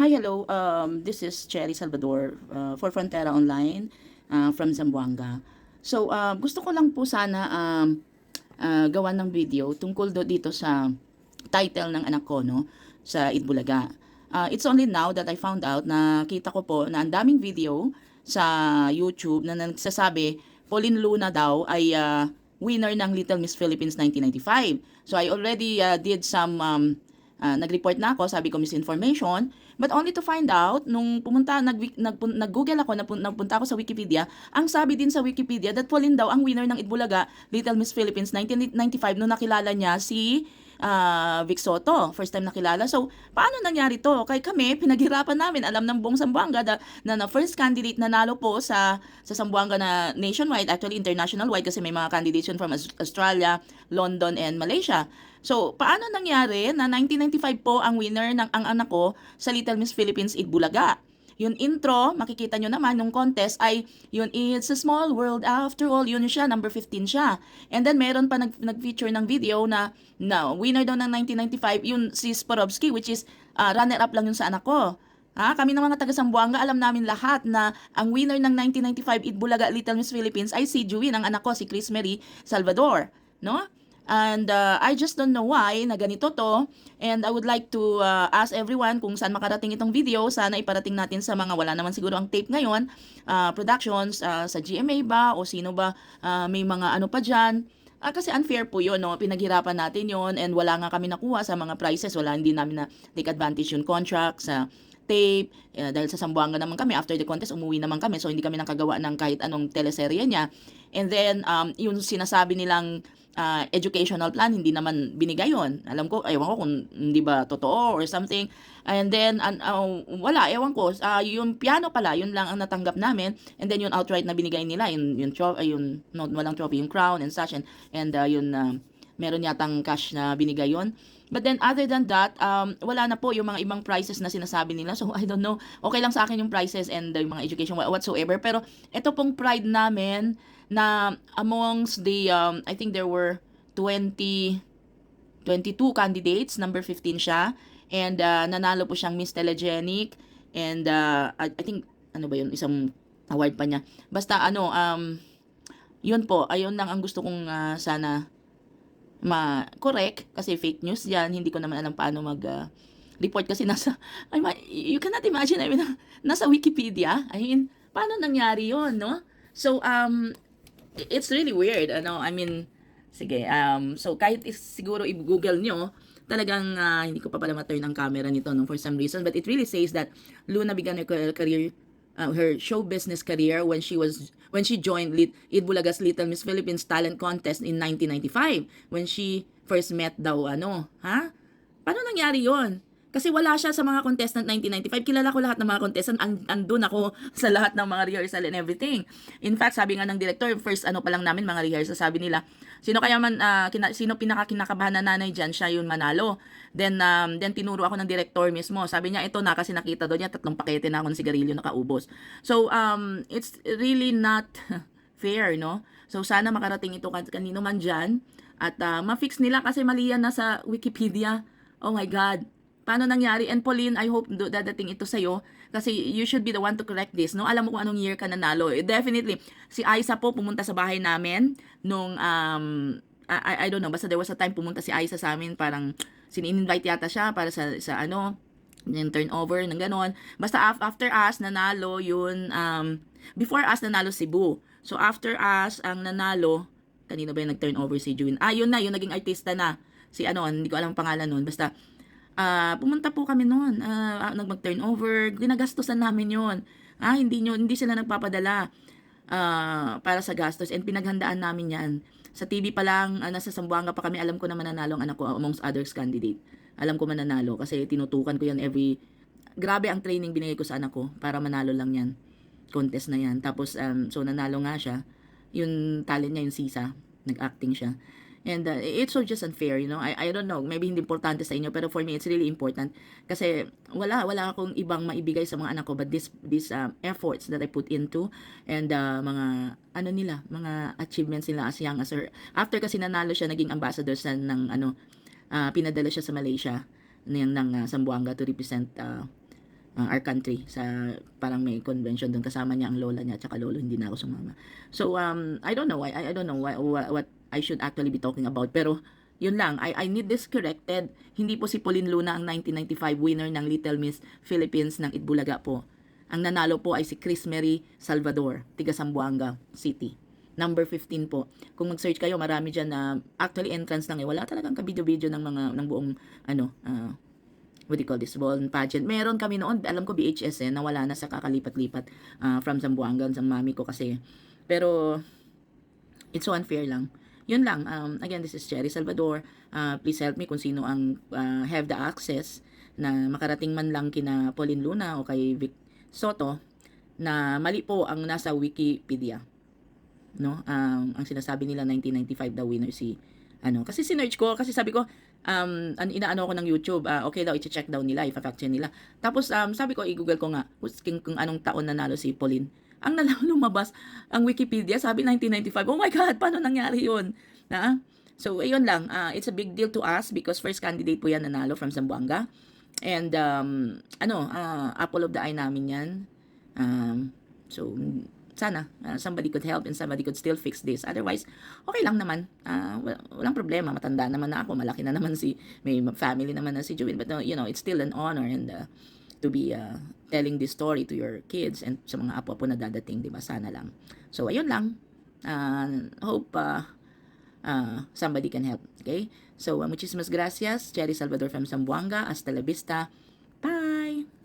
Hi, hello. This is Cherry Salvador for Frontera Online from Zamboanga. So, gusto ko lang po sana gawan ng video tungkol dito sa title ng anak ko, no, sa Itbulaga. It's only now that I found out na kita ko po na ang daming video sa YouTube na nagsasabi Pauline Luna daw ay winner ng Little Miss Philippines 1995. So, I already did some nag-report na ako, sabi ko misinformation, but only to find out, nung nag-google ako, nagpunta ako sa Wikipedia, ang sabi din sa Wikipedia that Pauline daw ang winner ng Itbulaga, Little Miss Philippines 1995, nung nakilala niya si Vic Soto. First time nakilala. So, paano nangyari to? Kay kami, pinaghirapan namin, alam ng buong Zamboanga na first candidate na nalo po sa Zamboanga na nationwide, actually international wide kasi may mga candidates yun from Australia, London, and Malaysia. So, paano nangyari na 1995 po ang winner ng ang anak ko sa Little Miss Philippines Itbulaga? Yung intro, makikita nyo naman, nung contest ay, yun, It's a Small World After All, yun siya, number 15 siya. And then, meron pa nag-feature ng video na winner daw ng 1995, yun si Sporowski, which is runner-up lang yun sa anak ko. Kami ng mga taga Sambuanga, alam namin lahat na ang winner ng 1995 Itbulaga Little Miss Philippines ay si Juwin, ang anak ko, si Chris Mary Salvador. No? And I just don't know why na ganito to. And I would like to ask everyone kung saan makarating itong video. Sana iparating natin sa mga wala naman siguro ang tape ngayon. Productions, sa GMA ba o sino ba may mga ano pa dyan. Kasi unfair po yun, no? Pinaghirapan natin yon and wala nga kami nakuha sa mga prices. Hindi namin na take advantage yung contract sa tape. Dahil sa Sambuanga naman kami, after the contest, umuwi naman kami. So, hindi kami nakagawa ng kahit anong teleserye niya. And then, yung sinasabi nilang educational plan, hindi naman binigay yon. Alam ko, ewan ko kung hindi ba totoo or something. And then, wala, ewan ko. Yung piano pala, yun lang ang natanggap namin. And then, yung outright na binigay nila, no, walang trophy, yung crown and such. And meron yatang cash na binigay yon. But then, other than that, wala na po yung mga ibang prices na sinasabi nila. So, I don't know. Okay lang sa akin yung prices and yung mga education whatsoever. Pero, ito pong pride namin na amongst the, I think there were 22 candidates, number 15 siya. And nanalo po siyang Miss Telegenic. And I think, ano ba yun, isang award pa niya. Basta, yun po, ayun lang ang gusto kong sana ma-correct kasi fake news yan. Hindi ko naman alam paano report kasi you cannot imagine, I mean, nasa Wikipedia. I mean, paano nangyari yon, no? So, it's really weird, I mean, sige, so kahit siguro i-google nyo, talagang hindi ko pa pala ma-turn ang camera nito no, for some reason, but it really says that Luna began her career, her show business career when she joined Itbulaga's Little Miss Philippines Talent Contest in 1995 when she first met daw Paano nangyari yon? Kasi wala siya sa mga contestant 1995. Kilala ko lahat ng mga contestant. Andun ako sa lahat ng mga rehearsal and everything. In fact, sabi nga ng director, first pa lang namin mga rehearsal, sabi nila, sino pinaka-kinakabahan na nanay dyan, siya yung manalo. Then tinuro ako ng director mismo. Sabi niya, ito na, kasi nakita doon niya, 3 pakete na akong sigarilyo nakaubos. So, it's really not fair, no? So, sana makarating ito kanino man dyan. At ma-fix nila kasi mali yan na sa Wikipedia. Oh my God. Paano nangyari? And Pauline, I hope dadating ito sa'yo kasi you should be the one to correct this, no? Alam mo kung anong year ka nanalo. Definitely. Si Aiza po pumunta sa bahay namin nung, I don't know, basta there was a time pumunta si Aiza sa amin, parang sin-invite yata siya para sa yung turnover, ng ganon. Basta after us, nanalo yun, before us, nanalo si Boo. So, after us, ang nanalo, kanino ba yung nag-turnover si June? Yun na, yung naging artista na. Si hindi ko alam ang pangalan nun. Basta, pumunta po kami noon, nag-turnover, ginagastosan namin yon. Hindi sila nagpapadala para sa gastos and pinaghandaan namin yan. Sa TV pa lang, nasa Zamboanga pa kami, alam ko na mananalo ang anak ko amongst others candidate. Alam ko mananalo kasi tinutukan ko yan grabe ang training binigay ko sa anak ko para manalo lang yan. Contest na yan. Tapos, so nanalo nga siya. Yung talent niya, yung Sisa, nag-acting siya. And it's so just unfair, I don't know, maybe hindi importante sa inyo, pero for me, it's really important. Kasi wala akong ibang maibigay sa mga anak ko, but these efforts that I put into, and mga, mga achievements nila as young as her. After kasi nanalo siya, naging ambassador ng, pinadala siya sa Malaysia, ng Zamboanga to represent our country sa parang may convention doon, kasama niya ang lola niya at saka lolo, hindi na ako sumama. So I don't know why, I don't know what I should actually be talking about, pero yun lang, I need this corrected. Hindi po si Pauline Luna ang 1995 winner ng Little Miss Philippines ng Itbulaga po. Ang nanalo po ay si Chris Mary Salvador, tiga Zamboanga City. Number 15 po. Kung mag-search kayo, marami dyan na actually entrance lang eh. Wala talagang ka-video-video ng buong what do you call this, ball pageant. Meron kami noon, alam ko VHS nawala na sa kakalipat-lipat from Zamboanga sa mami ko kasi. Pero it's so unfair lang. Yun lang. Again, this is Cherry Salvador. Please help me kung sino ang have the access na makarating man lang kina Pauline Luna o kay Vic Soto na mali po ang nasa Wikipedia. No? Ang sinasabi nila 1995 daw winner si kasi sinearch ko, kasi sabi ko inaano ko ng YouTube, okay daw i-check daw nila, i-fact check nila. Tapos sabi ko i-google ko nga kung anong taon nanalo si Pauline. Ang lumabas ang Wikipedia, sabi 1995. Oh my God, paano nangyari yun? So ayun lang, it's a big deal to us because first candidate po yan nanalo from Zamboanga. And apple of the eye namin yan. So sana somebody could help and somebody could still fix this. Otherwise, okay lang naman. Walang problema. Matanda naman na ako. Malaki na naman may family naman na si Jewin. But it's still an honor and to be telling this story to your kids and sa mga apo-apo na dadating, di ba? Sana lang. So, ayun lang. Hope somebody can help. Okay? So, muchísimas gracias. Cherry Salvador from Zamboanga. Hasta la vista. Bye!